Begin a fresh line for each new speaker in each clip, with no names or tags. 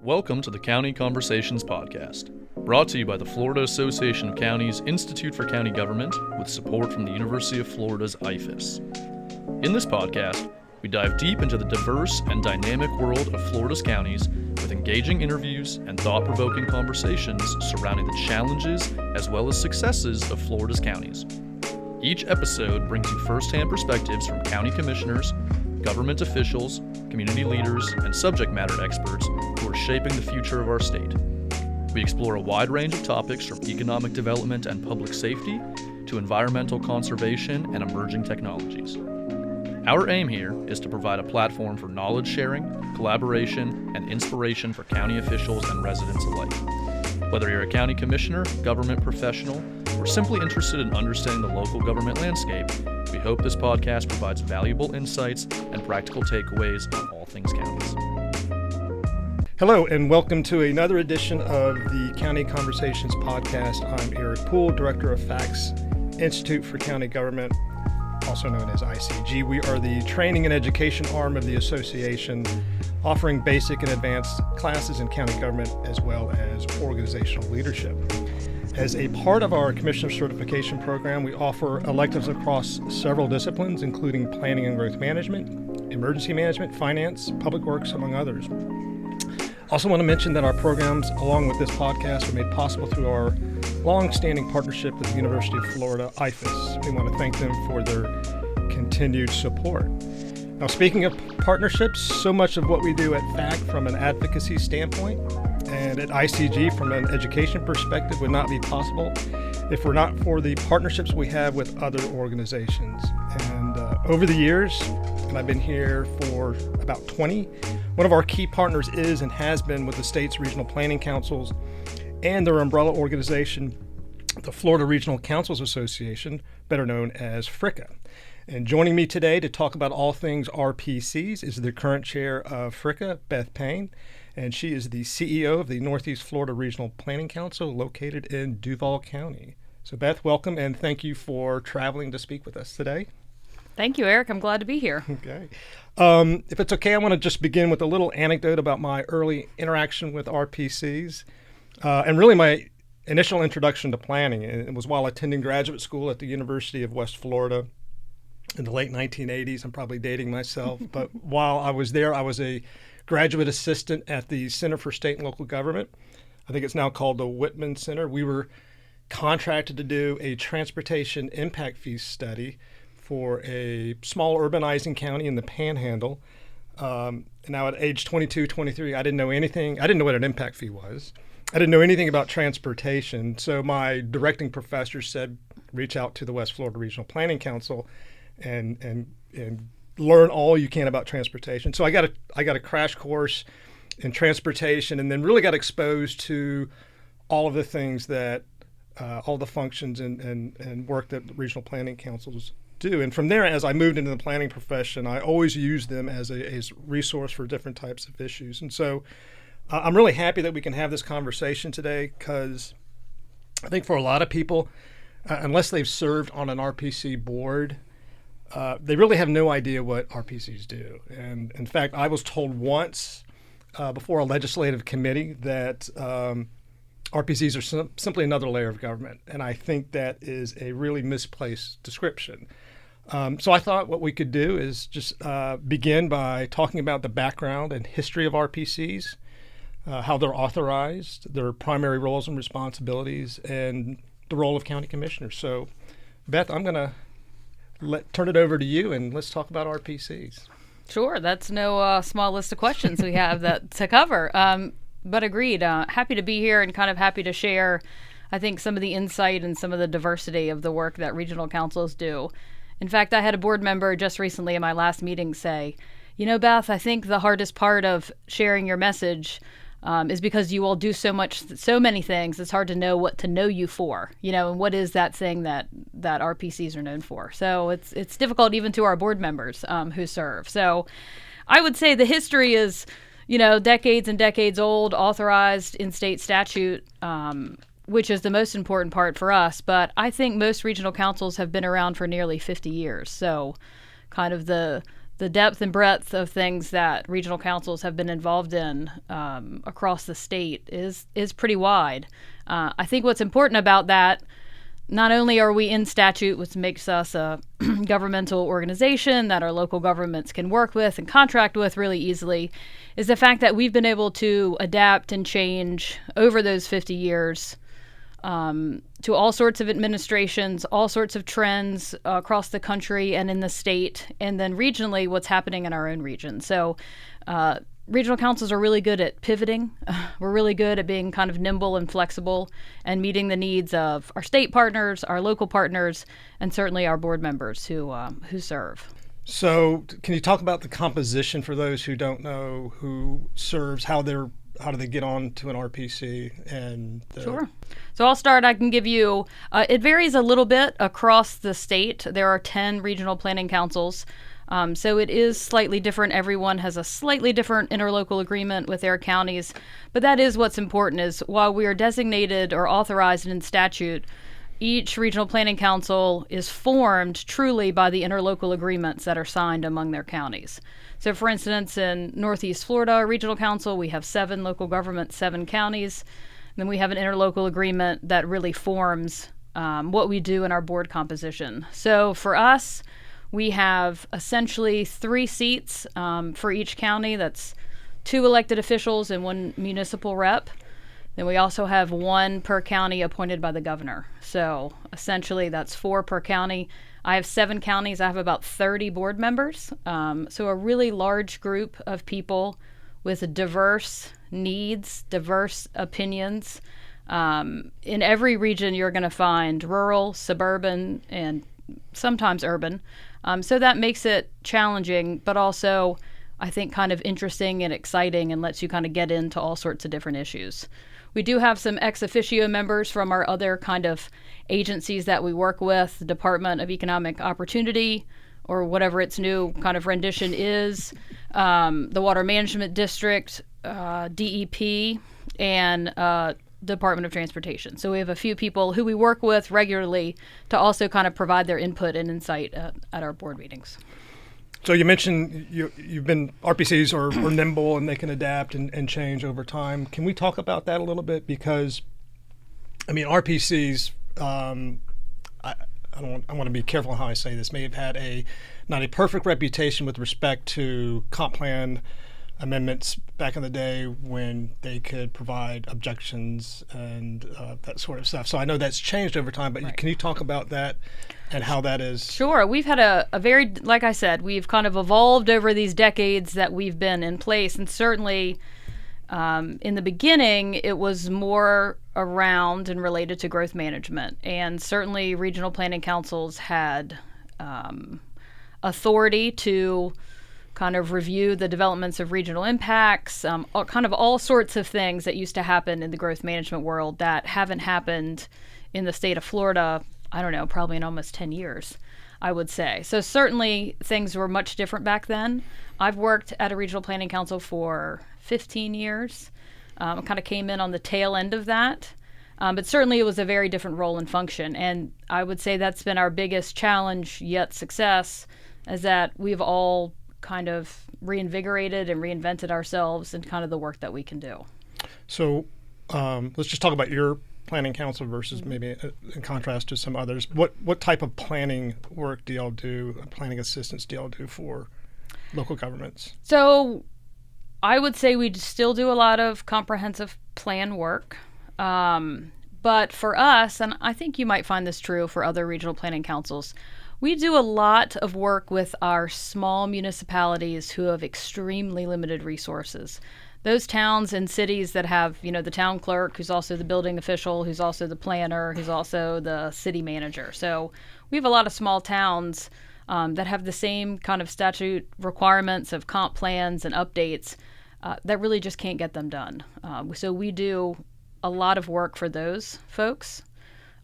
Welcome to the County Conversations podcast, brought to you by the Florida Association of Counties Institute for County Government with support from the University of Florida's IFAS. In this podcast, we dive deep into the diverse and dynamic world of Florida's counties with engaging interviews and thought-provoking conversations surrounding the challenges as well as successes of Florida's counties. Each episode brings you first-hand perspectives from county commissioners, government officials, community leaders, and subject matter experts who are shaping the future of our state. We explore a wide range of topics from economic development and public safety to environmental conservation and emerging technologies. Our aim here is to provide a platform for knowledge sharing, collaboration, and inspiration for county officials and residents alike. Whether you're a county commissioner, government professional, or simply interested in understanding the local government landscape, we hope this podcast provides valuable insights and practical takeaways on all things counties.
Hello, and welcome to another edition of the County Conversations podcast. I'm Eric Poole, Director of FRCA Institute for County Government, also known as ICG. We are the training and education arm of the association, offering basic and advanced classes in county government as well as organizational leadership. As a part of our Commissioner Certification Program, we offer electives across several disciplines, including planning and growth management, emergency management, finance, public works, among others. Also want to mention that our programs, along with this podcast, are made possible through our long-standing partnership with the University of Florida IFAS. We want to thank them for their continued support. Now, speaking of partnerships, so much of what we do at FAC from an advocacy standpoint and at ICG from an education perspective would not be possible if we're not for the partnerships we have with other organizations. And over the years, and I've been here for about 20, one of our key partners is and has been with the state's regional planning councils and their umbrella organization, the Florida Regional Councils Association, better known as FRCA. And joining me today to talk about all things RPCs is the current chair of FRCA, Beth Payne, and she is the CEO of the Northeast Florida Regional Planning Council located in Duval County. So Beth, welcome, and thank you for traveling to speak with us today.
Thank you, Eric. I'm glad to be here.
Okay. If it's okay, I want to just begin with a little anecdote about my early interaction with RPCs. And really my initial introduction to planning. It was while attending graduate school at the University of West Florida in the late 1980s. I'm probably dating myself. But while I was there, I was a graduate assistant at the Center for State and Local Government. I think it's now called the Whitman Center. We were contracted to do a transportation impact fee study for a small urbanizing county in the Panhandle. Now at age 22, 23, I didn't know anything. I didn't know what an impact fee was. I didn't know anything about transportation. So my directing professor said, reach out to the West Florida Regional Planning Council and learn all you can about transportation. So I got a crash course in transportation, and then really got exposed to all of the things that all the functions and work that regional planning councils do. And from there, as I moved into the planning profession, I always used them as a resource for different types of issues. And so I'm really happy that we can have this conversation today, because I think for a lot of people, unless they've served on an RPC board, they really have no idea what RPCs do. And in fact, I was told once before a legislative committee that RPCs are simply another layer of government. And I think that is a really misplaced description. So I thought what we could do is just begin by talking about the background and history of RPCs, how they're authorized, their primary roles and responsibilities, and the role of county commissioners. So Beth, I'm going to turn it over to you, and let's talk about RPCs.
Sure. That's no small list of questions we have to cover. But agreed. Happy to be here and kind of happy to share, I think, some of the insight and some of the diversity of the work that regional councils do. In fact, I had a board member just recently in my last meeting say, you know, Beth, I think the hardest part of sharing your message is because you all do so many things. It's hard to know what to know you for, and what is that thing that RPCs are known for. So it's difficult even to our board members who serve. So I would say the history is, decades and decades old, authorized in state statute, which is the most important part for us. But I think most regional councils have been around for nearly 50 years. So kind of the the depth and breadth of things that regional councils have been involved in across the state is pretty wide. I think what's important about that, not only are we in statute, which makes us a governmental organization that our local governments can work with and contract with really easily, is the fact that we've been able to adapt and change over those 50 years to all sorts of administrations, all sorts of trends across the country and in the state, and then regionally what's happening in our own region. So regional councils are really good at pivoting. We're really good at being kind of nimble and flexible and meeting the needs of our state partners, our local partners, and certainly our board members who serve.
So can you talk about the composition for those who don't know who serves, how do they get on to an RPC?
Sure. So I'll start. I can give you, it varies a little bit across the state. There are 10 regional planning councils. So it is slightly different. Everyone has a slightly different interlocal agreement with their counties. But that is what's important, is while we are designated or authorized in statute, each regional planning council is formed truly by the interlocal agreements that are signed among their counties. So for instance, in Northeast Florida Regional Council, we have 7 local governments, 7 counties. And then we have an interlocal agreement that really forms what we do in our board composition. So for us, we have essentially 3 seats for each county. That's 2 elected officials and 1 municipal rep. Then we also have 1 per county appointed by the governor. So essentially that's 4 per county. I have 7 counties. I have about 30 board members. So a really large group of people with diverse needs, diverse opinions. In every region, you're going to find rural, suburban, and sometimes urban. So that makes it challenging, but also I think kind of interesting and exciting and lets you kind of get into all sorts of different issues. We do have some ex officio members from our other kind of agencies that we work with, the Department of Economic Opportunity, or whatever its new kind of rendition is, the Water Management District, DEP, and Department of Transportation. So we have a few people who we work with regularly to also kind of provide their input and insight at our board meetings.
So you mentioned you've been, RPCs are nimble and they can adapt and change over time. Can we talk about that a little bit? Because, I mean, RPCs, I want to be careful how I say this, may have had not a perfect reputation with respect to comp plan amendments back in the day when they could provide objections and that sort of stuff. So I know that's changed over time, but
Right.
Can you talk about that and how that is?
Sure. We've had a very, like I said, we've kind of evolved over these decades that we've been in place. And certainly in the beginning, it was more around and related to growth management. And certainly regional planning councils had authority to kind of review the developments of regional impacts, kind of all sorts of things that used to happen in the growth management world that haven't happened in the state of Florida, I don't know, probably in almost 10 years, I would say. So certainly things were much different back then. I've worked at a regional planning council for 15 years. I kind of came in on the tail end of that. But certainly it was a very different role and function. And I would say that's been our biggest challenge, yet success, is that we've all kind of reinvigorated and reinvented ourselves in kind of the work that we can do.
So let's just talk about your planning council versus maybe in contrast to some others. What type of planning work do y'all do, planning assistance do y'all do for local governments?
So I would say we still do a lot of comprehensive plan work. But for us, and I think you might find this true for other regional planning councils, we do a lot of work with our small municipalities who have extremely limited resources. Those towns and cities that have, the town clerk, who's also the building official, who's also the planner, who's also the city manager. So we have a lot of small towns that have the same kind of statute requirements of comp plans and updates that really just can't get them done. So we do a lot of work for those folks.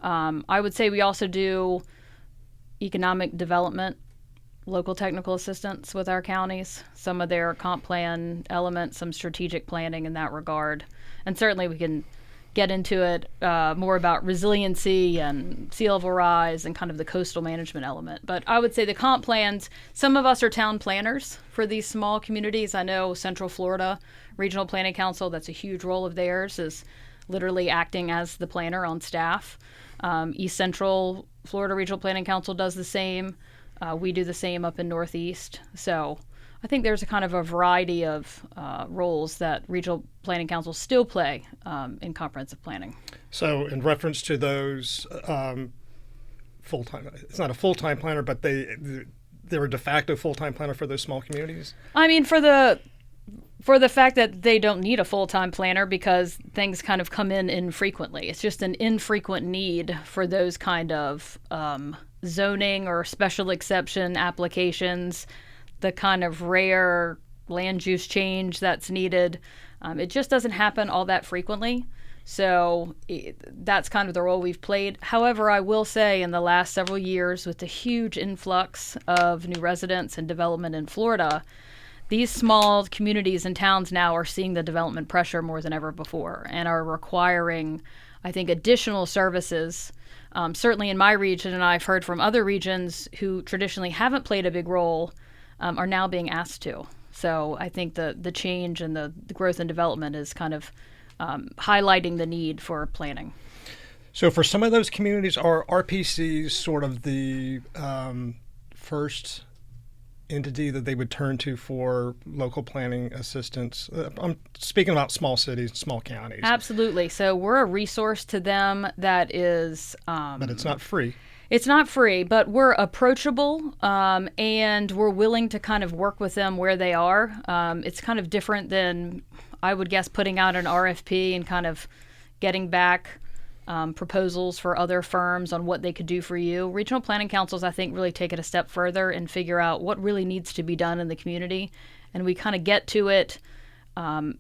I would say we also do economic development, local technical assistance with our counties, some of their comp plan elements, some strategic planning in that regard. And certainly we can get into it more about resiliency and sea level rise and kind of the coastal management element. But I would say the comp plans, some of us are town planners for these small communities. I know Central Florida Regional Planning Council, that's a huge role of theirs, is literally acting as the planner on staff. East Central Florida Regional Planning Council does the same. We do the same up in Northeast. So I think there's a kind of a variety of roles that regional planning councils still play in comprehensive planning.
So in reference to those full-time, it's not a full-time planner, but they're a de facto full-time planner for those small communities?
I mean, for the fact that they don't need a full-time planner because things kind of come in infrequently. It's just an infrequent need for those kind of zoning or special exception applications, the kind of rare land use change that's needed. It just doesn't happen all that frequently. So that's kind of the role we've played. However, I will say in the last several years, with the huge influx of new residents and development in Florida, these small communities and towns now are seeing the development pressure more than ever before and are requiring, I think, additional services. Certainly in my region, and I've heard from other regions who traditionally haven't played a big role, are now being asked to. So I think the change and the growth and development is kind of highlighting the need for planning.
So for some of those communities, are RPCs sort of the first entity that they would turn to for local planning assistance? I'm speaking about small cities, small counties.
Absolutely. So we're a resource to them that is...
but it's not free.
It's not free, but we're approachable, and we're willing to kind of work with them where they are. It's kind of different than, I would guess, putting out an RFP and kind of getting back proposals for other firms on what they could do for you. Regional planning councils, I think, really take it a step further and figure out what really needs to be done in the community. And we kind of get to it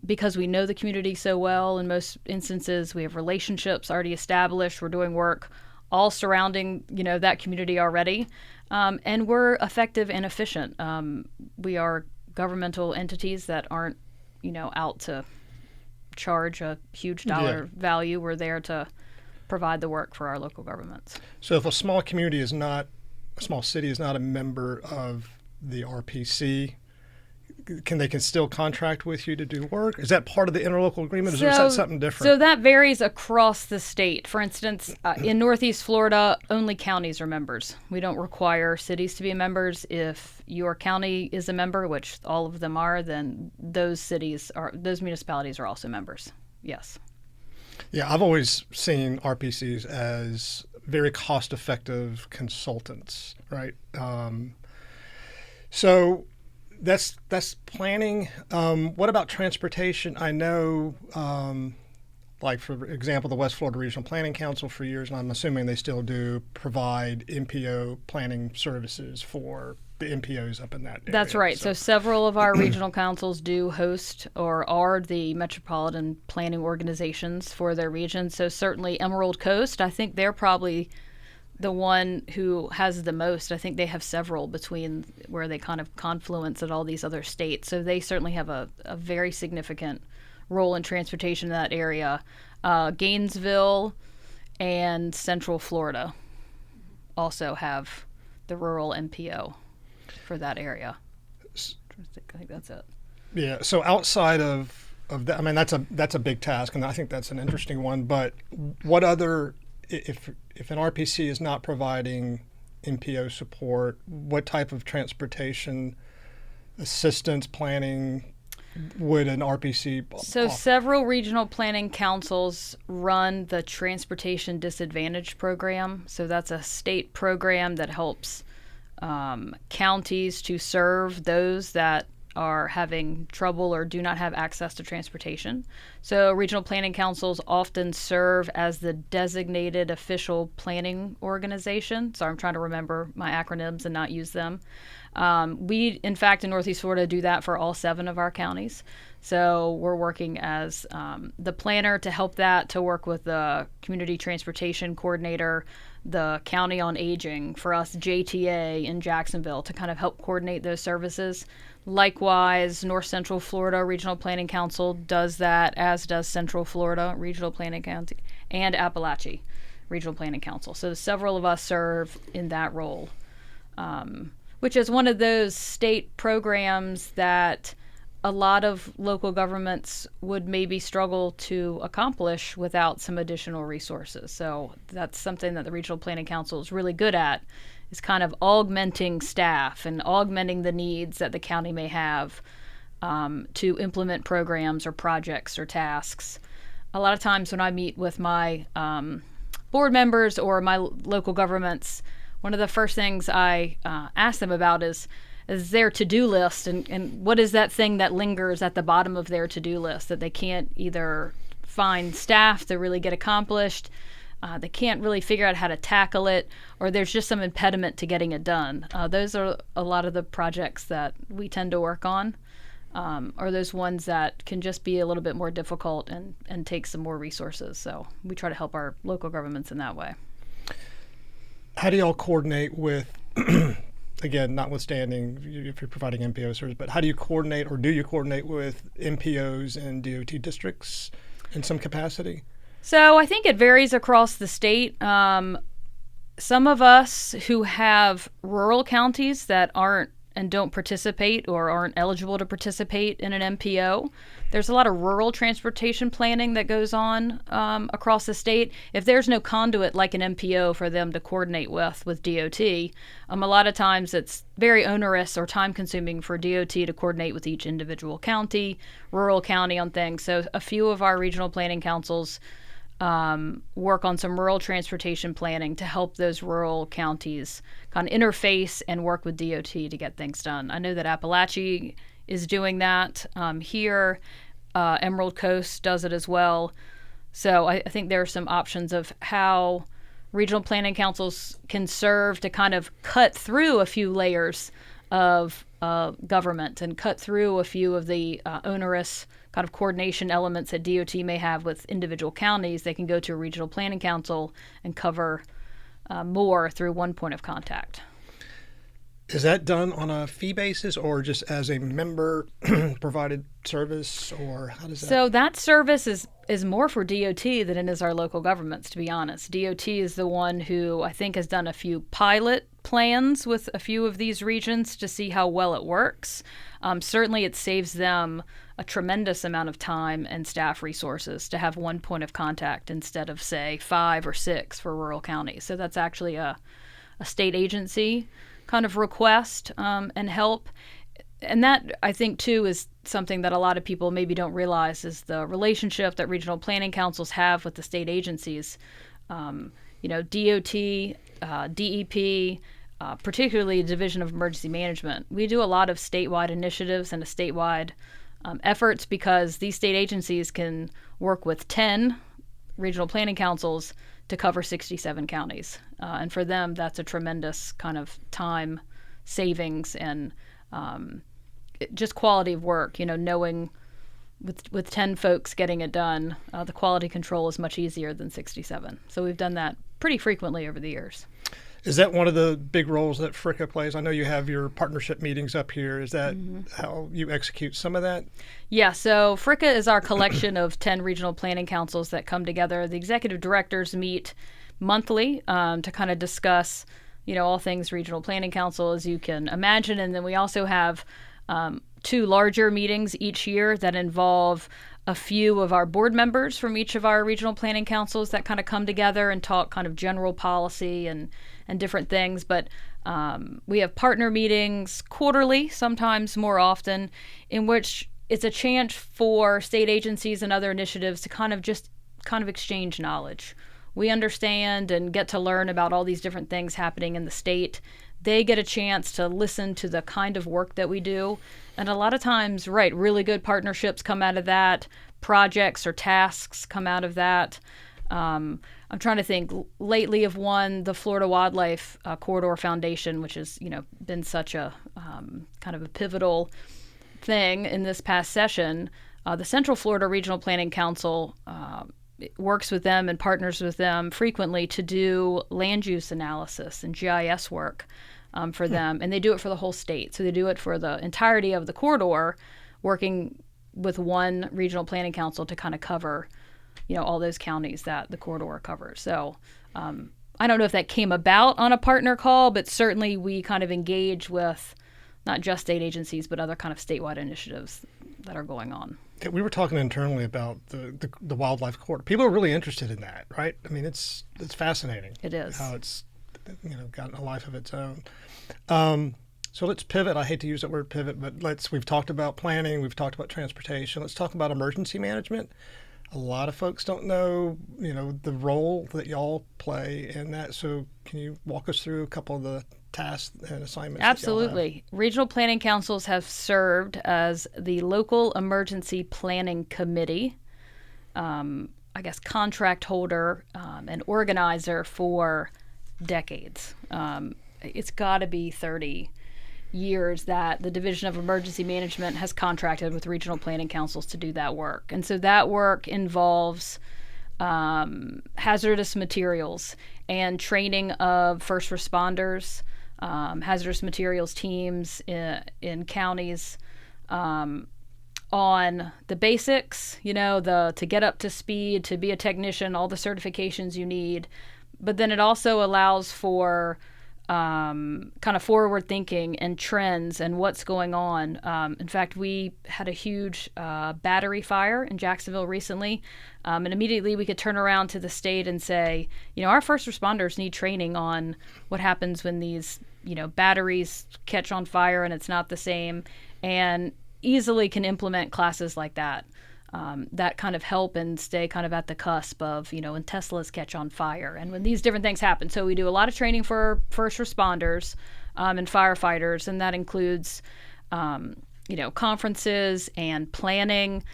because we know the community so well. In most instances, we have relationships already established. We're doing work all surrounding, that community already. And we're effective and efficient. We are governmental entities that aren't, out to charge a huge dollar value. We're there to provide the work for our local governments.
So if a small community is not, a small city is not a member of the RPC, they can still contract with you to do work? Is that part of the interlocal agreement, or is that something different?
So that varies across the state. For instance, in Northeast Florida, only counties are members. We don't require cities to be members. If your county is a member, which all of them are, then those municipalities are also members. Yes.
Yeah, I've always seen RPCs as very cost-effective consultants, right? So that's planning. What about transportation? I know, like for example, the West Florida Regional Planning Council for years, and I'm assuming they still do, provide MPO planning services for the MPOs up in that area.
That's right. So several of our regional councils do host or are the metropolitan planning organizations for their region. So certainly Emerald Coast, I think they're probably the one who has the most. I think they have several between where they kind of confluence at all these other states. So they certainly have a very significant role in transportation in that area. Gainesville and Central Florida also have the rural MPO for that area. I think that's it.
Yeah. So outside of that, I mean, that's a big task, and I think that's an interesting one. But what other, if an RPC is not providing MPO support, what type of transportation assistance planning would an RPC
So
offer?
Several regional planning councils run the Transportation Disadvantage Program. So that's a state program that helps counties to serve those that are having trouble or do not have access to transportation. So regional planning councils often serve as the designated official planning organization. So I'm trying to remember my acronyms and not use them. We, in fact, in Northeast Florida, do that for all 7 of our counties. So we're working as the planner to help that, to work with the community transportation coordinator, the county on aging, for us JTA in Jacksonville, to kind of help coordinate those services. Likewise, North Central Florida Regional Planning Council does that, as does Central Florida Regional Planning Council and Appalachia Regional Planning Council. So several of us serve in that role, which is one of those state programs that a lot of local governments would maybe struggle to accomplish without some additional resources. So that's something that the Regional Planning Council is really good at, is kind of augmenting staff and augmenting the needs that the county may have to implement programs or projects or tasks. A lot of times when I meet with my board members or my local governments, one of the first things I ask them about is their to-do list, and what is that thing that lingers at the bottom of their to-do list that they can't either find staff to really get accomplished, they can't really figure out how to tackle it, or there's just some impediment to getting it done. Those are a lot of the projects that we tend to work on, or those ones that can just be a little bit more difficult and take some more resources. So we try to help our local governments in that way.
How do y'all coordinate with, again, notwithstanding if you're providing MPO service, but how do you coordinate, or do you coordinate with MPOs and DOT districts in some capacity?
So I think it varies across the state. Some of us who have rural counties that aren't and don't participate or aren't eligible to participate in an MPO, there's a lot of rural transportation planning that goes on across the state. If there's no conduit like an MPO for them to coordinate with DOT, a lot of times it's very onerous or time-consuming for DOT to coordinate with each individual county, rural county on things. So a few of our regional planning councils work on some rural transportation planning to help those rural counties kind of interface and work with DOT to get things done. I know that Appalachia is doing that here. Emerald Coast does it as well. So I think there are some options of how regional planning councils can serve to kind of cut through a few layers of government and cut through a few of the onerous kind of coordination elements that DOT may have with individual counties. They can go to a regional planning council and cover more through one point of contact.
Is that done on a fee basis or just as a member provided service, or how does that?
So that service is more for DOT than it is our local governments, to be honest. DOT is the one who I think has done a few pilot plans with a few of these regions to see how well it works. Certainly it saves them a tremendous amount of time and staff resources to have one point of contact instead of, say, 5 or 6 for rural counties. So that's actually a state agency kind of request and help. And that, I think, too, is something that a lot of people maybe don't realize is the relationship that regional planning councils have with the state agencies. DOT, DEP, particularly the Division of Emergency Management. We do a lot of statewide initiatives and statewide efforts because these state agencies can work with 10 regional planning councils to cover 67 counties. And for them, that's a tremendous kind of time savings and just quality of work, knowing with 10 folks getting it done, the quality control is much easier than 67. So we've done that pretty frequently over the years.
Is that one of the big roles that FRCA plays? I know you have your partnership meetings up here. Is that how you execute some of that?
Yeah, so FRCA is our collection of 10 regional planning councils that come together. The executive directors meet monthly to kind of discuss, all things regional planning council, as you can imagine. And then we also have 2 larger meetings each year that involve a few of our board members from each of our regional planning councils that kind of come together and talk kind of general policy and different things. But we have partner meetings quarterly, sometimes more often, in which it's a chance for state agencies and other initiatives to kind of exchange knowledge. We understand and get to learn about all these different things happening in the state. They get a chance to listen to the kind of work that we do. And a lot of times, really good partnerships come out of that. Projects or tasks come out of that. I'm trying to think lately of one, the Florida Wildlife Corridor Foundation, which has, been such a kind of a pivotal thing in this past session. The Central Florida Regional Planning Council works with them and partners with them frequently to do land use analysis and GIS work. for them, and they do it for the whole state. So they do it for the entirety of the corridor, working with one regional planning council to kind of cover, all those counties that the corridor covers. So I don't know if that came about on a partner call, but certainly we kind of engage with not just state agencies, but other kind of statewide initiatives that are going on.
Yeah, we were talking internally about the wildlife corridor. People are really interested in that, right? I mean, it's fascinating.
It is.
How it's gotten a life of its own. So let's pivot. I hate to use that word pivot, but we've talked about planning, we've talked about transportation. Let's talk about emergency management. A lot of folks don't know, the role that y'all play in that. So can you walk us through a couple of the tasks and assignments?
Absolutely. Regional planning councils have served as the local emergency planning committee, contract holder and organizer for decades. It's got to be 30 years that the Division of Emergency Management has contracted with regional planning councils to do that work. And so that work involves hazardous materials and training of first responders, hazardous materials teams in counties on the basics, to get up to speed, to be a technician, all the certifications you need. But then it also allows for kind of forward thinking and trends and what's going on. In fact, we had a huge battery fire in Jacksonville recently, and immediately we could turn around to the state and say, our first responders need training on what happens when these, batteries catch on fire and it's not the same, and easily can implement classes like that. That kind of help and stay kind of at the cusp of, when Teslas catch on fire and when these different things happen. So we do a lot of training for first responders and firefighters, and that includes, conferences and planning.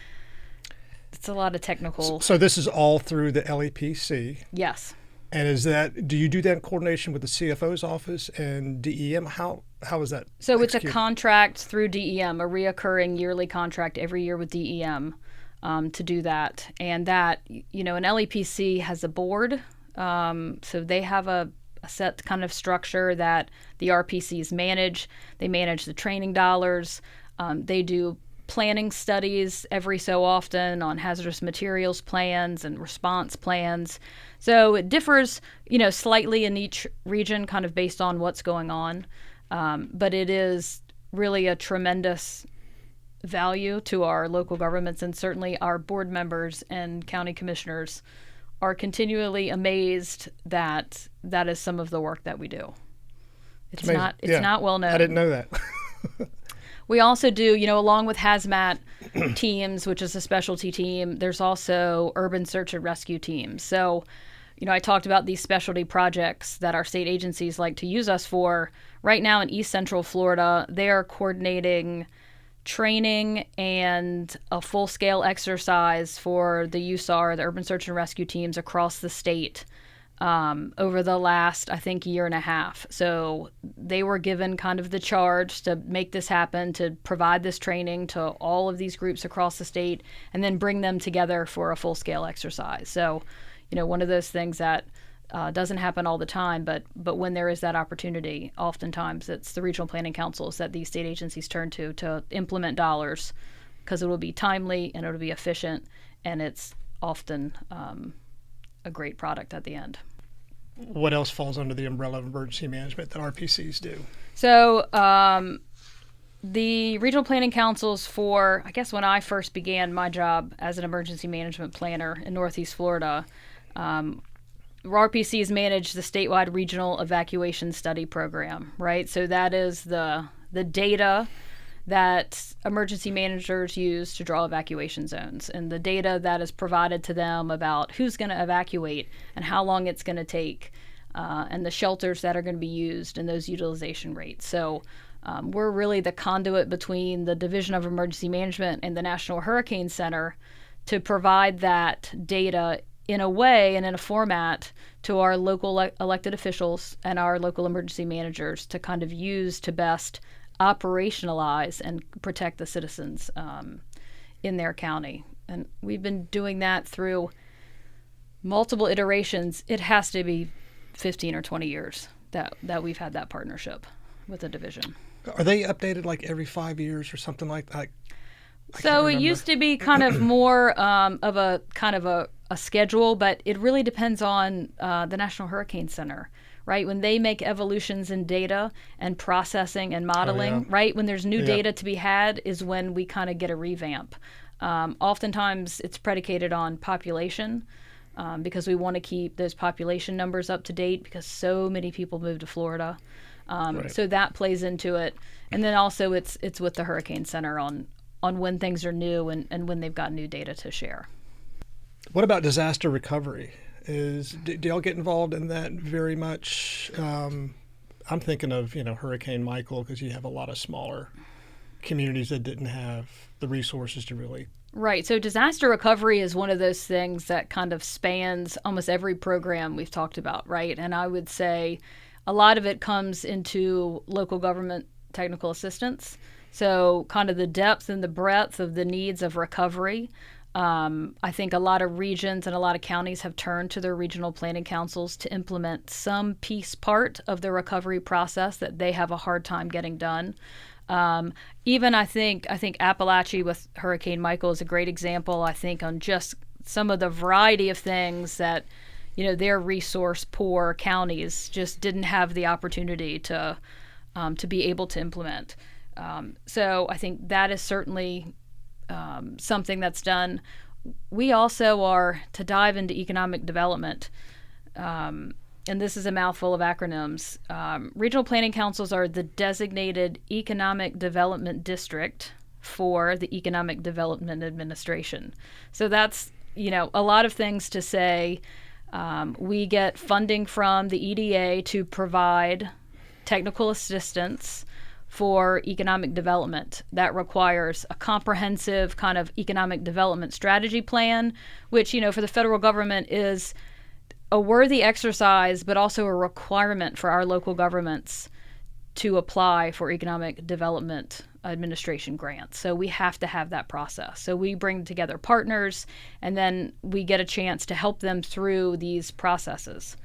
It's a lot of technical.
So this is all through the LEPC?
Yes.
And do you do that in coordination with the CFO's office and DEM? How is that
So
executed?
It's a contract through DEM, a reoccurring yearly contract every year with DEM. To do that. And that, an LEPC has a board. So they have a set kind of structure that the RPCs manage. They manage the training dollars. They do planning studies every so often on hazardous materials plans and response plans. So it differs, slightly in each region, kind of based on what's going on. But it is really a tremendous value to our local governments, and certainly our board members and county commissioners are continually amazed that that is some of the work that we do. It's not well known.
I didn't know that.
We also do, along with hazmat teams, which is a specialty team, there's also urban search and rescue teams. So, I talked about these specialty projects that our state agencies like to use us for. Right now in East Central Florida, they are coordinating training and a full-scale exercise for the USAR, the Urban Search and Rescue teams across the state over the last, I think, year and a half. So they were given kind of the charge to make this happen, to provide this training to all of these groups across the state, and then bring them together for a full-scale exercise. So, one of those things that doesn't happen all the time, but when there is that opportunity, oftentimes it's the regional planning councils that these state agencies turn to implement dollars, because it will be timely and it will be efficient, and it's often a great product at the end.
What else falls under the umbrella of emergency management that RPCs do?
So the regional planning councils for, I guess when I first began my job as an emergency management planner in Northeast Florida, RPCs manage the statewide regional evacuation study program, right? So that is the data that emergency managers use to draw evacuation zones, and the data that is provided to them about who's going to evacuate and how long it's going to take, and the shelters that are going to be used and those utilization rates. So we're really the conduit between the Division of Emergency Management and the National Hurricane Center to provide that data in a way and in a format to our local elected officials and our local emergency managers to kind of use to best operationalize and protect the citizens in their county. And we've been doing that through multiple iterations. It has to be 15 or 20 years that we've had that partnership. with the division.
Are they updated like every 5 years or something like that?
So it used to be kind of more of a schedule, but it really depends on the National Hurricane Center, right? When they make evolutions in data and processing and modeling, right? When there's new data to be had is when we kind of get a revamp. Oftentimes it's predicated on population because we want to keep those population numbers up to date because so many people move to Florida. So that plays into it. And then also it's with the Hurricane Center on when things are new and when they've got new data to share.
What about disaster recovery? Do y'all get involved in that very much? I'm thinking of, Hurricane Michael, because you have a lot of smaller communities that didn't have the resources to really.
Right. So disaster recovery is one of those things that kind of spans almost every program we've talked about, right? And I would say a lot of it comes into local government technical assistance. So kind of the depth and the breadth of the needs of recovery. I think a lot of regions and a lot of counties have turned to their regional planning councils to implement some piece part of the recovery process that they have a hard time getting done. Even I think Appalachia with Hurricane Michael is a great example, I think, on just some of the variety of things that, their resource poor counties just didn't have the opportunity to be able to implement. So I think that is certainly something that's done. We also are, to dive into economic development, and this is a mouthful of acronyms, regional planning councils are the designated economic development district for the Economic Development Administration. So that's, a lot of things to say. We get funding from the EDA to provide technical assistance for economic development. That requires a comprehensive kind of economic development strategy plan, which, for the federal government is a worthy exercise, but also a requirement for our local governments to apply for economic development administration grants. So we have to have that process. So we bring together partners, and then we get a chance to help them through these processes.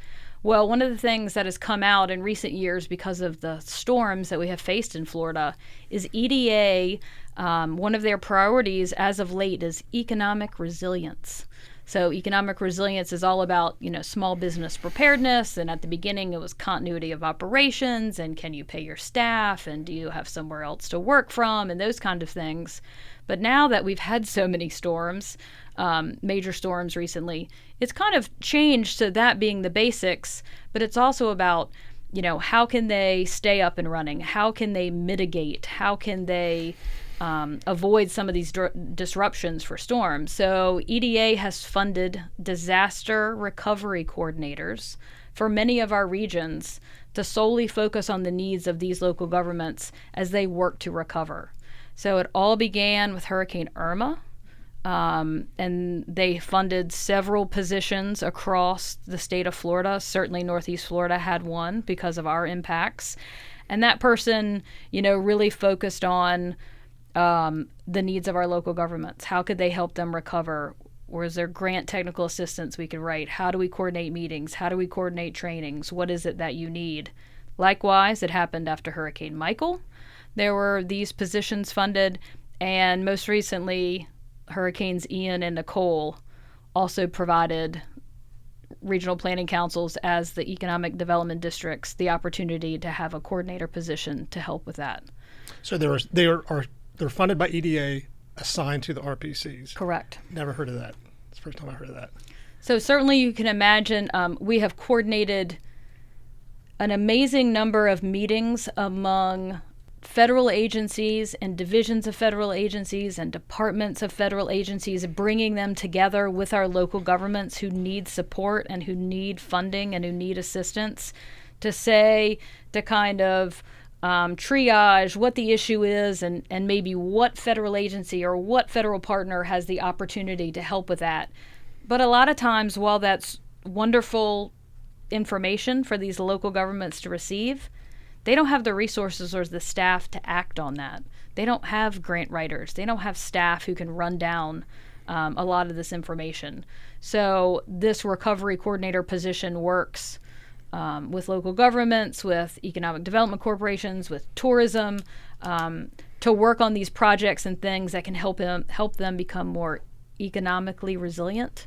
Well, one of the things that has come out in recent years because of the storms that we have faced in Florida is EDA, one of their priorities as of late is economic resilience. So economic resilience is all about, small business preparedness. And at the beginning, it was continuity of operations and can you pay your staff and do you have somewhere else to work from and those kind of things. But now that we've had so many storms, major storms recently, it's kind of changed to that being the basics, but it's also about, how can they stay up and running? How can they mitigate? How can they avoid some of these disruptions for storms? So EDA has funded disaster recovery coordinators for many of our regions to solely focus on the needs of these local governments as they work to recover. So it all began with Hurricane Irma, and they funded several positions across the state of Florida. Certainly Northeast Florida had one because of our impacts. And that person, really focused on the needs of our local governments. How could they help them recover? Or is there grant technical assistance we could write? How do we coordinate meetings? How do we coordinate trainings? What is it that you need? Likewise, it happened after Hurricane Michael. There were these positions funded, and most recently, Hurricanes Ian and Nicole also provided regional planning councils as the economic development districts the opportunity to have a coordinator position to help with that.
So they're funded by EDA, assigned to the RPCs.
Correct.
Never heard of that. It's the first time I heard of that.
So certainly you can imagine we have coordinated an amazing number of meetings among federal agencies and divisions of federal agencies and departments of federal agencies, bringing them together with our local governments who need support and who need funding and who need assistance to kind of triage what the issue is and maybe what federal agency or what federal partner has the opportunity to help with that. But a lot of times, while that's wonderful information for these local governments to receive, they don't have the resources or the staff to act on that. They don't have grant writers. They don't have staff who can run down a lot of this information. So this recovery coordinator position works with local governments, with economic development corporations, with tourism, to work on these projects and things that can help them become more economically resilient.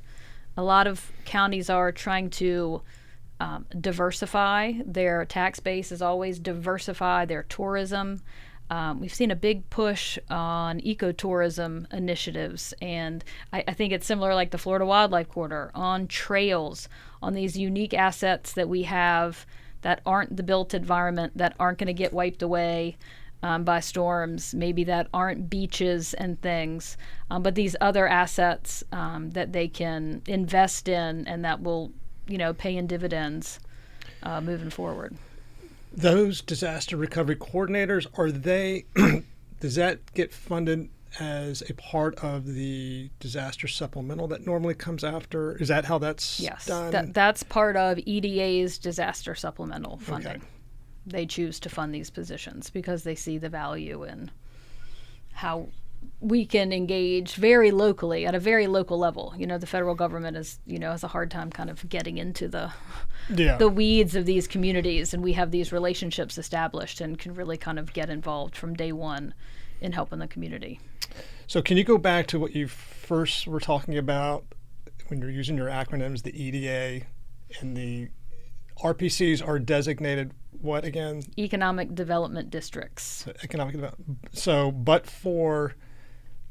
A lot of counties are trying to diversify their tax base, as always, diversify their tourism. We've seen a big push on ecotourism initiatives, and I think it's similar like the Florida Wildlife Corridor, on trails, on these unique assets that we have that aren't the built environment, that aren't going to get wiped away by storms, maybe that aren't beaches and things, but these other assets that they can invest in and that will, pay in dividends moving forward.
Those disaster recovery coordinators, does that get funded as a part of the disaster supplemental that normally comes after? Is that how that's done?
Yes, that's part of EDA's disaster supplemental funding.
Okay.
They choose to fund these positions because they see the value in how we can engage very locally at a very local level. The federal government has a hard time kind of getting into the weeds of these communities, and we have these relationships established and can really kind of get involved from day one in helping the community.
So can you go back to what you first were talking about when you're using your acronyms, the EDA and the RPCs are designated what again?
Economic Development Districts.
So, but for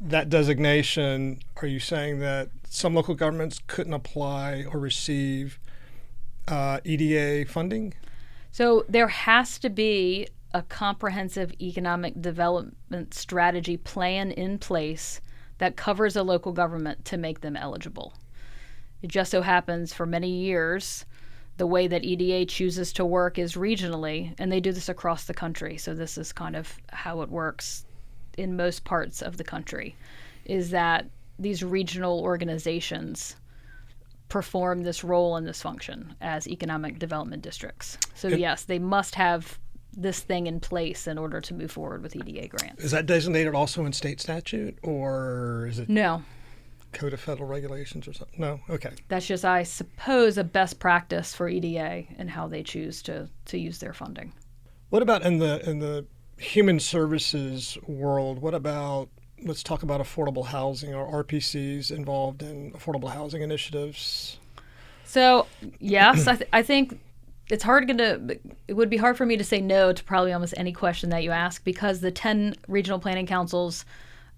that designation, are you saying that some local governments couldn't apply or receive EDA funding?
So there has to be a comprehensive economic development strategy plan in place that covers a local government to make them eligible. It just so happens for many years, the way that EDA chooses to work is regionally, and they do this across the country. So this is kind of how it works in most parts of the country, is that these regional organizations perform this role and this function as economic development districts. So yes, they must have this thing in place in order to move forward with EDA grants.
Is that designated also in state statute, or is it
No.
Code of Federal Regulations or something? No? Okay.
That's just, I suppose, a best practice for EDA and how they choose to use their funding.
What about in the human services world? What about, let's talk about affordable housing or RPCs involved in affordable housing initiatives?
So, yes, I think it would be hard for me to say no to probably almost any question that you ask, because the 10 regional planning councils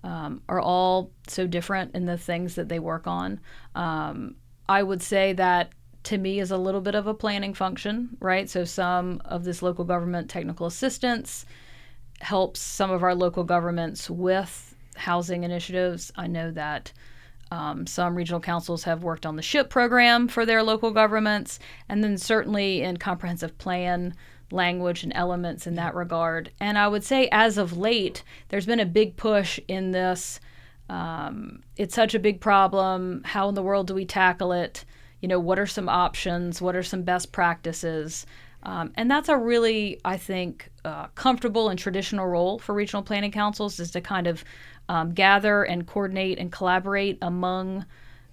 are all so different in the things that they work on. I would say that to me is a little bit of a planning function, right? So some of this local government technical assistance helps some of our local governments with housing initiatives. I know that some regional councils have worked on the SHIP program for their local governments, and then certainly in comprehensive plan language and elements in that regard. And I would say as of late, there's been a big push in this. It's such a big problem. How in the world do we tackle it? What are some options? What are some best practices? And that's a really, I think, comfortable and traditional role for regional planning councils, is to kind of gather and coordinate and collaborate among,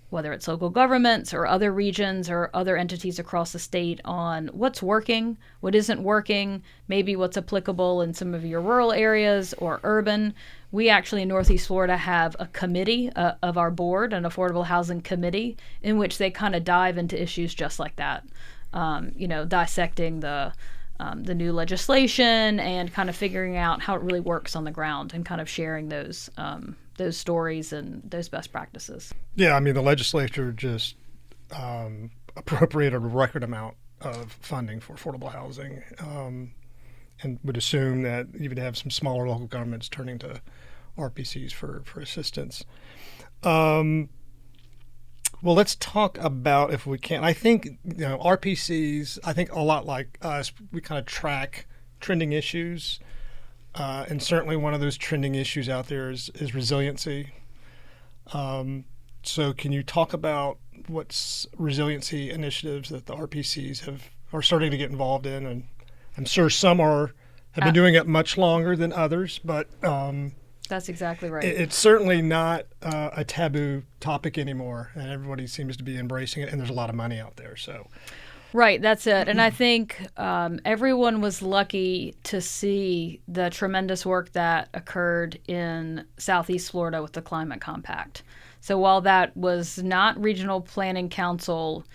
whether it's local governments or other regions or other entities across the state, on what's working, what isn't working, maybe what's applicable in some of your rural areas or urban. We actually in Northeast Florida have a committee of our board, an affordable housing committee, in which they kind of dive into issues just like that, dissecting the new legislation and kind of figuring out how it really works on the ground and kind of sharing those stories and those best practices. Yeah,
I mean, the legislature just appropriated a record amount of funding for affordable housing, and would assume that you would have some smaller local governments turning to RPCs for assistance. Well, let's talk about, if we can, I think, RPCs, I think a lot like us, we kind of track trending issues. And certainly one of those trending issues out there is resiliency. So can you talk about what's resiliency initiatives that the RPCs are starting to get involved in? And I'm sure some have been doing it much longer than others, but
that's exactly right.
It's certainly not a taboo topic anymore, and everybody seems to be embracing it, and there's a lot of money out there. So
Right, that's it. And I think everyone was lucky to see the tremendous work that occurred in Southeast Florida with the Climate Compact. So while that was not Regional Planning Council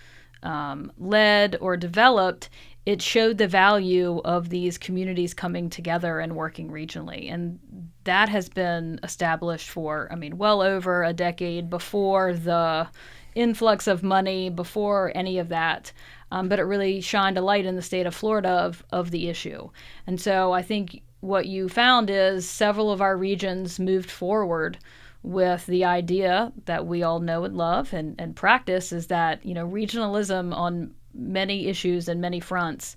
led or developed, it showed the value of these communities coming together and working regionally. And that has been established for, well over a decade before the influx of money, before any of that. But it really shined a light in the state of Florida of the issue. And so I think what you found is several of our regions moved forward with the idea that we all know and love and practice, is that, regionalism on many issues and many fronts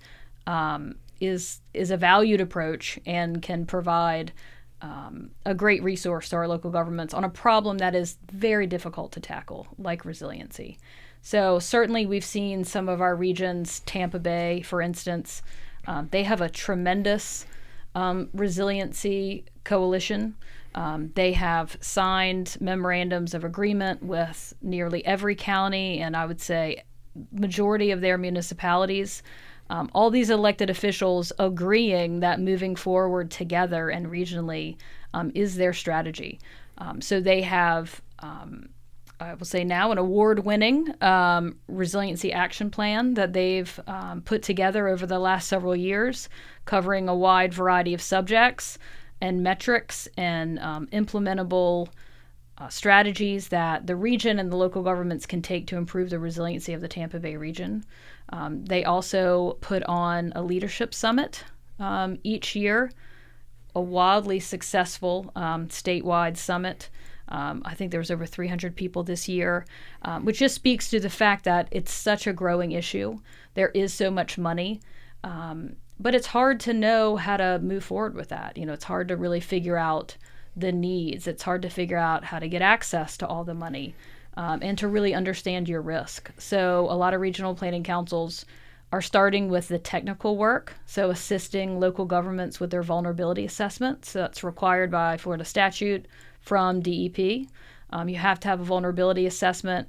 is a valued approach and can provide a great resource to our local governments on a problem that is very difficult to tackle, like resiliency. So certainly we've seen some of our regions, Tampa Bay, for instance, they have a tremendous resiliency coalition. They have signed memorandums of agreement with nearly every county, and I would say majority of their municipalities. All these elected officials agreeing that moving forward together and regionally is their strategy. So they have, I will say now, an award-winning resiliency action plan that they've put together over the last several years, covering a wide variety of subjects and metrics and implementable strategies that the region and the local governments can take to improve the resiliency of the Tampa Bay region. They also put on a leadership summit each year, a wildly successful statewide summit. I think there was over 300 people this year, which just speaks to the fact that it's such a growing issue. There is so much money, but it's hard to know how to move forward with that. It's hard to really figure out the needs. It's hard to figure out how to get access to all the money and to really understand your risk. So a lot of regional planning councils are starting with the technical work, so assisting local governments with their vulnerability assessments. So that's required by Florida statute from DEP. You have to have a vulnerability assessment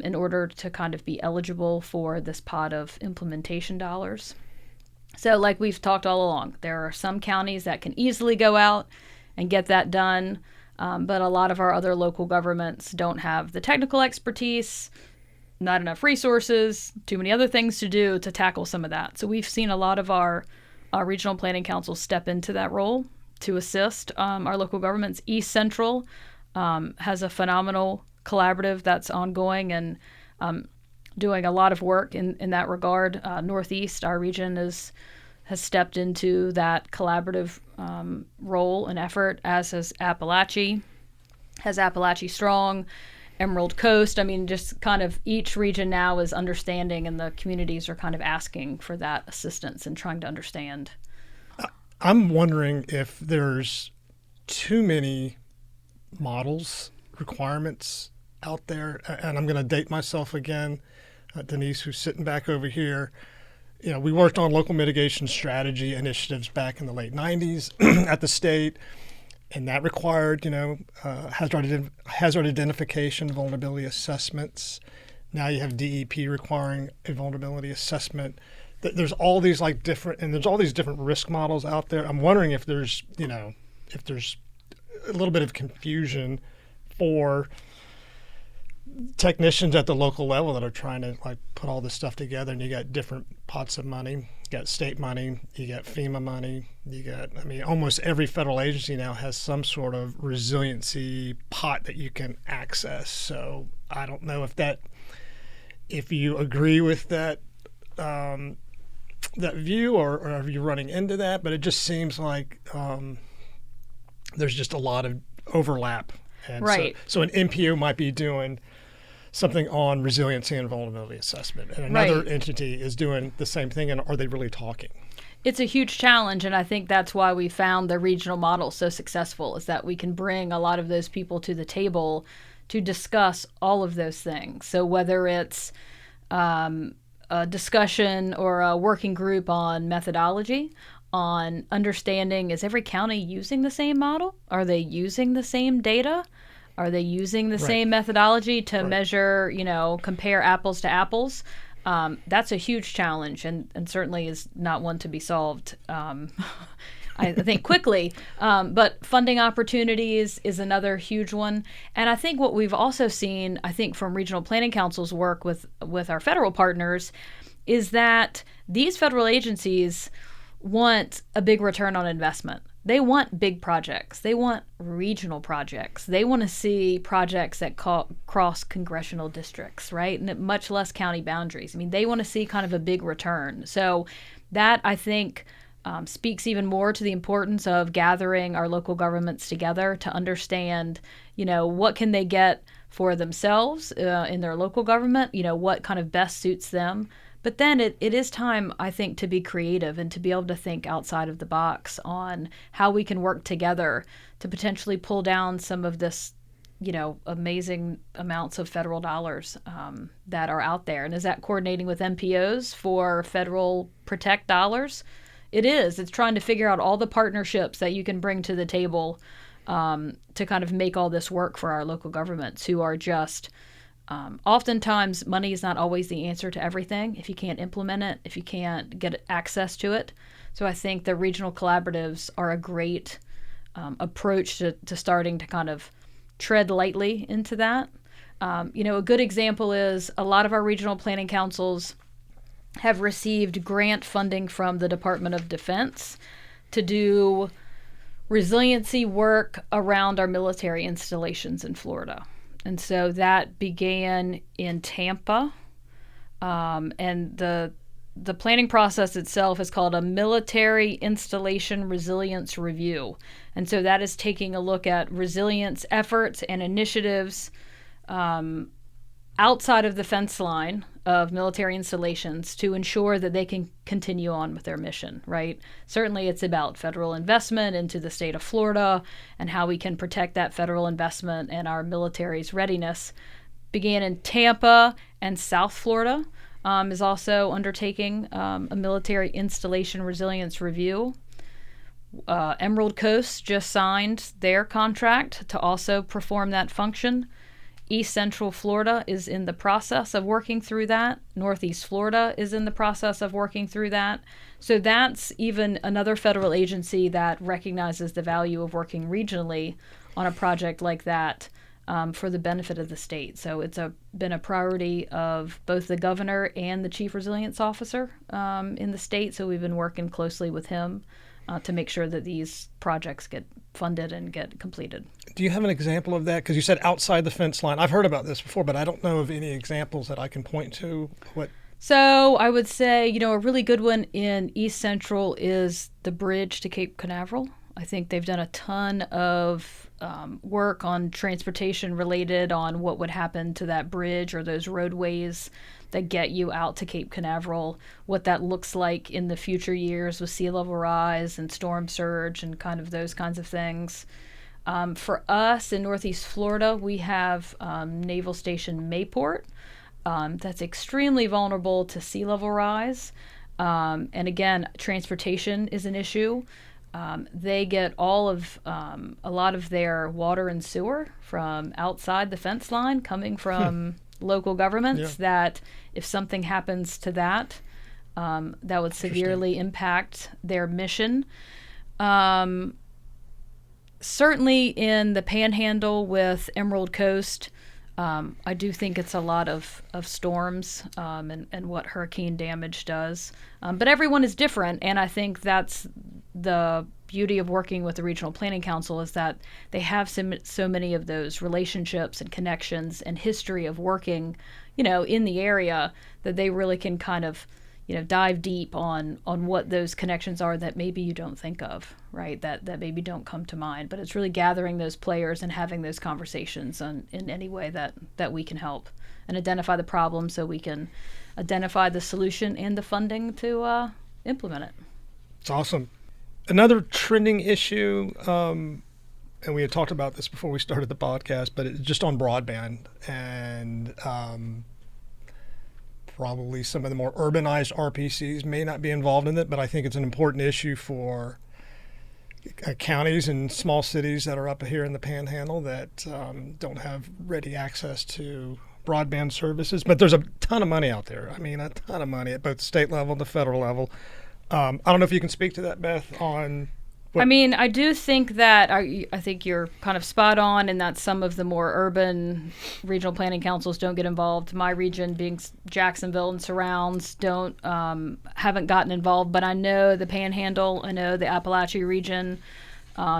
in order to kind of be eligible for this pot of implementation dollars. So like we've talked all along, there are some counties that can easily go out and get that done, but a lot of our other local governments don't have the technical expertise, not enough resources, too many other things to do to tackle some of that. So we've seen a lot of our regional planning councils step into that role to assist our local governments. East Central has a phenomenal collaborative that's ongoing and doing a lot of work in that regard. Northeast, our region, has stepped into that collaborative role and effort, as has Appalachia Strong, Emerald Coast. Just kind of each region now is understanding, and the communities are kind of asking for that assistance and trying to understand.
I'm wondering if there's too many models, requirements out there, and I'm going to date myself again. Denise, who's sitting back over here, we worked on local mitigation strategy initiatives back in the late 90s at the state, and that required, hazard identification, vulnerability assessments. Now you have DEP requiring a vulnerability assessment. There's all these there's all these different risk models out there. I'm wondering if there's a little bit of confusion for technicians at the local level that are trying to put all this stuff together, and you got different pots of money. You got state money, you got FEMA money, you got, almost every federal agency now has some sort of resiliency pot that you can access. So I don't know if you agree with that view, or are you running into that? But it just seems like there's just a lot of overlap. And
right.
So an NPO might be doing something on resiliency and vulnerability assessment, and another
right.
entity is doing the same thing, and are they really talking?
It's a huge challenge, and I think that's why we found the regional model so successful, is that we can bring a lot of those people to the table to discuss all of those things. So whether it's a discussion or a working group on methodology, on understanding, is every county using the same model? Are they using the same data? Are they using the same methodology to measure, compare apples to apples? That's a huge challenge, and certainly is not one to be solved, I think, quickly. But funding opportunities is another huge one. And I think what we've also seen, I think, from regional planning councils' work with our federal partners, is that these federal agencies want a big return on investment. They want big projects. They want regional projects. They want to see projects that cross congressional districts, right? And much less county boundaries. I mean, they want to see kind of a big return. So that, I think, speaks even more to the importance of gathering our local governments together to understand, what can they get for themselves in their local government, what kind of best suits them. But then it is time, I think, to be creative and to be able to think outside of the box on how we can work together to potentially pull down some of this, amazing amounts of federal dollars that are out there. And is that coordinating with MPOs for federal protect dollars? It is. It's trying to figure out all the partnerships that you can bring to the table to kind of make all this work for our local governments who are just... oftentimes, money is not always the answer to everything if you can't implement it, if you can't get access to it. So I think the regional collaboratives are a great approach to starting to kind of tread lightly into that. A good example is a lot of our regional planning councils have received grant funding from the Department of Defense to do resiliency work around our military installations in Florida. And so that began in Tampa, and the planning process itself is called a Military Installation Resilience Review. And so that is taking a look at resilience efforts and initiatives outside of the fence line of military installations to ensure that they can continue on with their mission, right? Certainly it's about federal investment into the state of Florida and how we can protect that federal investment and our military's readiness. Began in Tampa, and South Florida is also undertaking a military installation resilience review. Emerald Coast just signed their contract to also perform that function. East Central Florida is in the process of working through that. Northeast Florida is in the process of working through that. So that's even another federal agency that recognizes the value of working regionally on a project like that for the benefit of the state. So it's been a priority of both the governor and the chief resilience officer in the state. So we've been working closely with him to make sure that these projects get funded and get completed.
Do you have an example of that? Because you said outside the fence line. I've heard about this before, but I don't know of any examples that I can point to.
So I would say, a really good one in East Central is the bridge to Cape Canaveral. I think they've done a ton of work on transportation related on what would happen to that bridge or those roadways that get you out to Cape Canaveral, what that looks like in the future years with sea level rise and storm surge and kind of those kinds of things. For us in Northeast Florida, we have Naval Station Mayport. That's extremely vulnerable to sea level rise. And again, transportation is an issue. They get a lot of their water and sewer from outside the fence line coming from local governments that if something happens to that would severely impact their mission. Certainly in the Panhandle with Emerald Coast, I do think it's a lot of storms and what hurricane damage does. But everyone is different, and I think that's the beauty of working with the Regional Planning Council is that they have so many of those relationships and connections and history of working, in the area that they really can kind of, dive deep on what those connections are that maybe you don't think of, right? That maybe don't come to mind. But it's really gathering those players and having those conversations in any way that we can help and identify the problem so we can identify the solution and the funding to implement it.
It's awesome. Another trending issue, and we had talked about this before we started the podcast, but it's just on broadband and probably some of the more urbanized RPCs may not be involved in it, but I think it's an important issue for counties and small cities that are up here in the Panhandle that don't have ready access to broadband services. But there's a ton of money out there. I mean, a ton of money at both the state level and the federal level. I don't know if you can speak to that, Beth, on...
I mean, I do think that I think you're kind of spot on in that some of the more urban regional planning councils don't get involved. My region, being Jacksonville and surrounds, haven't gotten involved. But I know the Panhandle, I know the Appalachia region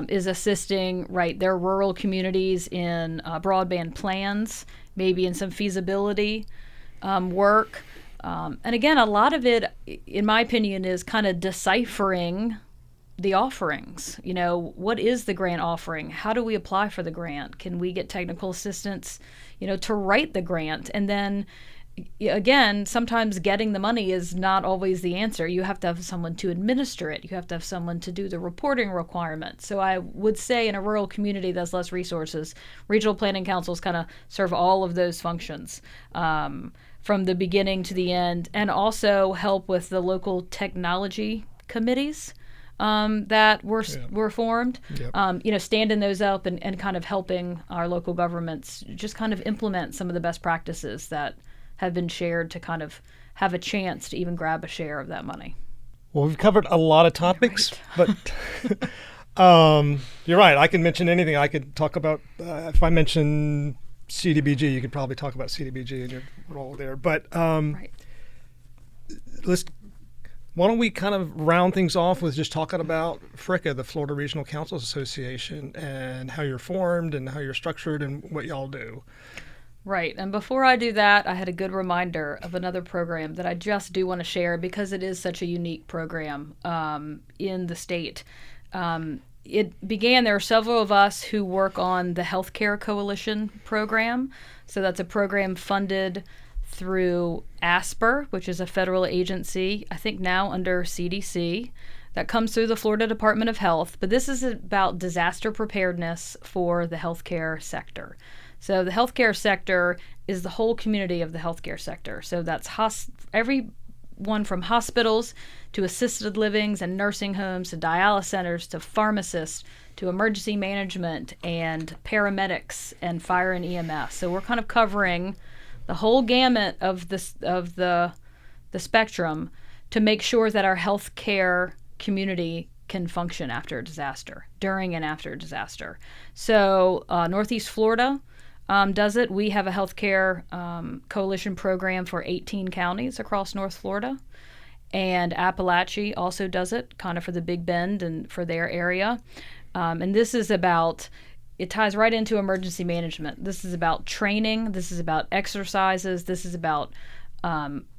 is assisting their rural communities in broadband plans, maybe in some feasibility work. And again, a lot of it, in my opinion, is kind of deciphering the offerings. What is the grant offering? How do we apply for the grant? Can we get technical assistance, to write the grant? And then again, sometimes getting the money is not always the answer. You have to have someone to administer it. You have to have someone to do the reporting requirements. So I would say in a rural community that's less resources, regional planning councils kind of serve all of those functions from the beginning to the end, and also help with the local technology committees that were formed,
Yep.
Standing those up and kind of helping our local governments just kind of implement some of the best practices that have been shared to kind of have a chance to even grab a share of that money.
Well, we've covered a lot of topics, but you're right. I can mention anything. I could talk about, if I mention CDBG, you could probably talk about CDBG and your role there. But why don't we kind of round things off with just talking about FRCA, the Florida Regional Councils Association, and how you're formed and how you're structured and what y'all do.
Right. And before I do that, I had a good reminder of another program that I just do want to share because it is such a unique program in the state. It began, there are several of us who work on the Healthcare Coalition program. So that's a program funded through ASPR, which is a federal agency, I think now under CDC, that comes through the Florida Department of Health. But this is about disaster preparedness for the healthcare sector. So the healthcare sector is the whole community of the healthcare sector. So that's everyone from hospitals to assisted livings and nursing homes to dialysis centers to pharmacists to emergency management and paramedics and fire and EMS. So we're kind of covering the whole gamut of the spectrum to make sure that our healthcare community can function after a disaster, during and after a disaster. So Northeast Florida does it. We have a healthcare coalition program for 18 counties across North Florida. And Appalachia also does it, kind of for the Big Bend and for their area. And this is about, it ties right into emergency management. This is about training. This is about exercises. This is about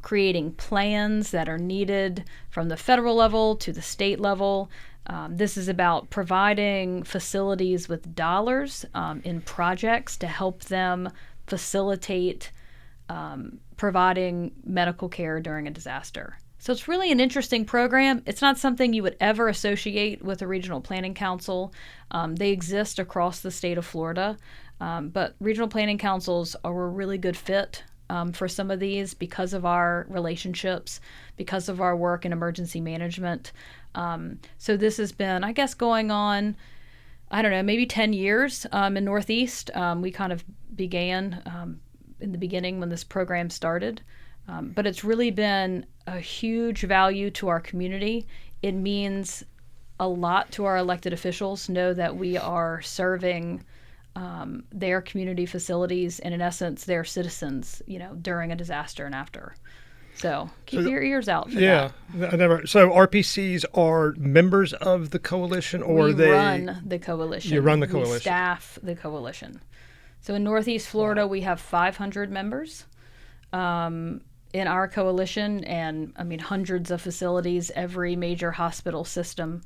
creating plans that are needed from the federal level to the state level. This is about providing facilities with dollars in projects to help them facilitate providing medical care during a disaster. So it's really an interesting program. It's not something you would ever associate with a regional planning council. They exist across the state of Florida, but regional planning councils are a really good fit for some of these because of our relationships, because of our work in emergency management. So this has been, I guess, going on, I don't know, maybe 10 years in Northeast. We kind of began in the beginning when this program started. But it's really been a huge value to our community. It means a lot to our elected officials to know that we are serving their community facilities and, in essence, their citizens, during a disaster and after. So keep your ears out for that.
So RPCs are members of the coalition, or
we run the coalition.
You run the coalition.
We staff the coalition. So in Northeast Florida, we have 500 members in our coalition, and I mean hundreds of facilities. Every major hospital system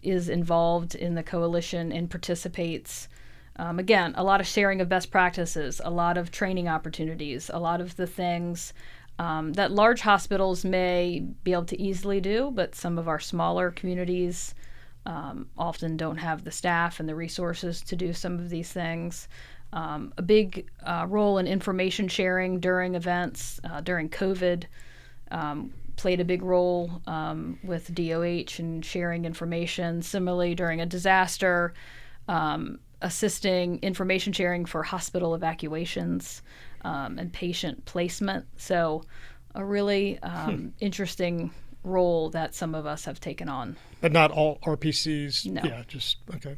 is involved in the coalition and participates. Again, a lot of sharing of best practices, a lot of training opportunities, a lot of the things that large hospitals may be able to easily do, but some of our smaller communities often don't have the staff and the resources to do some of these things. A big role in information sharing during events, during COVID, played a big role with DOH and sharing information. Similarly, during a disaster, assisting information sharing for hospital evacuations. and patient placement. So a really interesting role that some of us have taken on.
But not all RPCs.
No.
Yeah, just okay.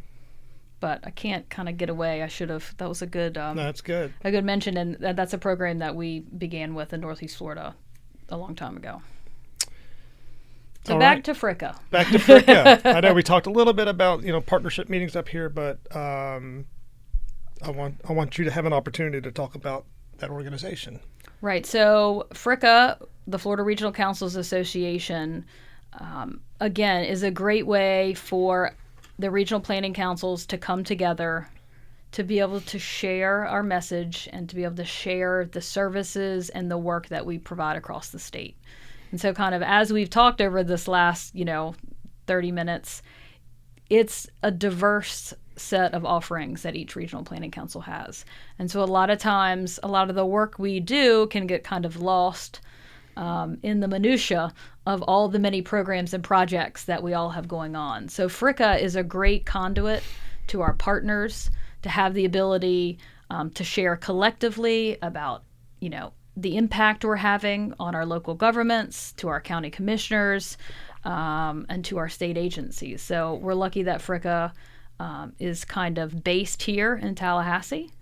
But I can't kind of get away. I should have. That was a good.
No, that's good.
A good mention, and that's a program that we began with in Northeast Florida a long time ago. So
All
back
right.
to FRCA.
Back to FRCA. I know we talked a little bit about partnership meetings up here, but I want you to have an opportunity to talk about that organization.
Right. So FRCA, the Florida Regional Councils Association, again, is a great way for the regional planning councils to come together, to be able to share our message and to be able to share the services and the work that we provide across the state. And so kind of as we've talked over this last, 30 minutes, it's a diverse set of offerings that each regional planning council has. And so a lot of times, a lot of the work we do can get kind of lost in the minutia of all the many programs and projects that we all have going on. So FRCA is a great conduit to our partners to have the ability to share collectively about, the impact we're having on our local governments, to our county commissioners, and to our state agencies. So we're lucky that FRCA is kind of based here in Tallahassee.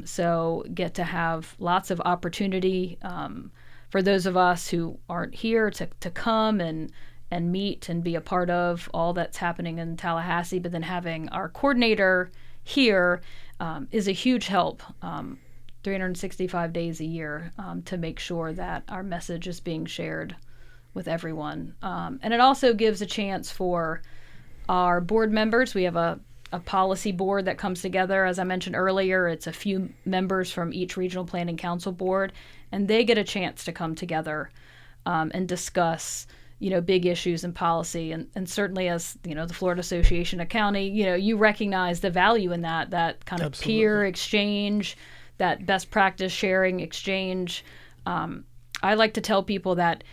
So get to have lots of opportunity for those of us who aren't here to come and meet and be a part of all that's happening in Tallahassee. But then having our coordinator here is a huge help 365 days a year to make sure that our message is being shared with everyone. And it also gives a chance for our board members. We have a policy board that comes together. As I mentioned earlier, it's a few members from each regional planning council board, and they get a chance to come together and discuss, big issues in policy. And certainly as, the Florida Association of County, you recognize the value in that kind of
Absolutely.
peer exchange, that best practice sharing exchange. I like to tell people that,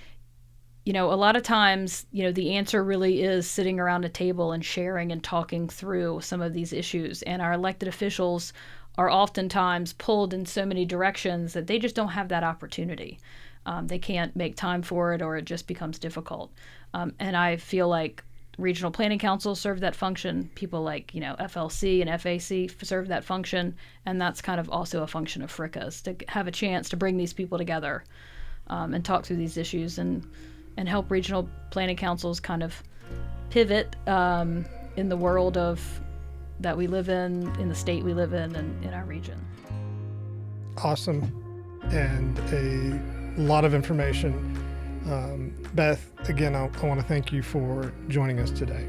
a lot of times, the answer really is sitting around a table and sharing and talking through some of these issues. And our elected officials are oftentimes pulled in so many directions that they just don't have that opportunity. They can't make time for it, or it just becomes difficult. And I feel like regional planning councils serve that function. People like, FLC and FAC serve that function. And that's kind of also a function of FRCA, to have a chance to bring these people together and talk through these issues and help regional planning councils kind of pivot in the world that we live in the state we live in, and in our region.
Awesome. And a lot of information. Beth, again, I want to thank you for joining us today.